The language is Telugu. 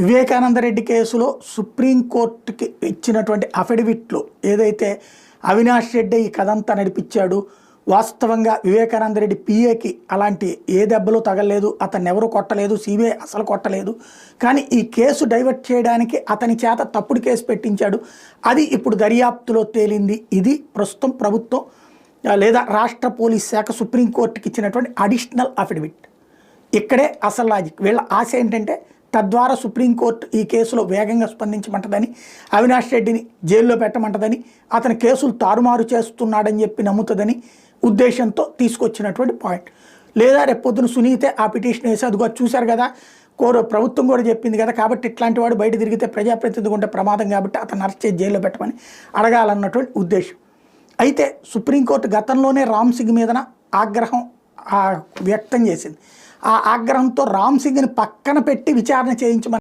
వివేకానంద రెడ్డి కేసులో సుప్రీంకోర్టుకి ఇచ్చినటువంటి అఫిడవిట్లో ఏదైతే అవినాష్ రెడ్డి ఈ కథంతా నడిపించాడు, వాస్తవంగా వివేకానంద రెడ్డి పిఏకి అలాంటి ఏ దెబ్బలు తగలలేదు, అతన్ని ఎవరు కొట్టలేదు, సిబిఐ అసలు కొట్టలేదు, కానీ ఈ కేసు డైవర్ట్ చేయడానికి అతని చేత తప్పుడు కేసు పెట్టించాడు, అది ఇప్పుడు దర్యాప్తులో తేలింది. ఇది ప్రస్తుతం ప్రభుత్వం లేదా రాష్ట్ర పోలీస్ శాఖ సుప్రీంకోర్టుకి ఇచ్చినటువంటి అడిషనల్ అఫిడవిట్. ఇక్కడే అసలు లాజిక్. వీళ్ళ ఆశ ఏంటంటే తద్వారా సుప్రీంకోర్టు ఈ కేసులో వేగంగా స్పందించమంటదని, అవినాష్ రెడ్డిని జైల్లో పెట్టమంటదని, అతని కేసులు తారుమారు చేస్తున్నాడని చెప్పి నమ్ముతుందని ఉద్దేశంతో తీసుకొచ్చినటువంటి పాయింట్. లేదా రేపొద్దున సునీతే ఆ పిటిషన్ వేసి అదిగో చూశారు కదా, ప్రభుత్వం కూడా చెప్పింది కదా, కాబట్టి ఇట్లాంటి వాడు బయట తిరిగితే ప్రజాప్రతినిధి ఉంటే ప్రమాదం కాబట్టి అతను అరెస్ట్ చేసి జైల్లో పెట్టమని అడగాలన్నటువంటి ఉద్దేశం. అయితే సుప్రీంకోర్టు గతంలోనే రామ్ సింగ్ మీదన ఆగ్రహం వ్యక్తం చేసింది. ఆ ఆగ్రహంతో రామ్ సింగ్ని పక్కన పెట్టి విచారణ చేయించమని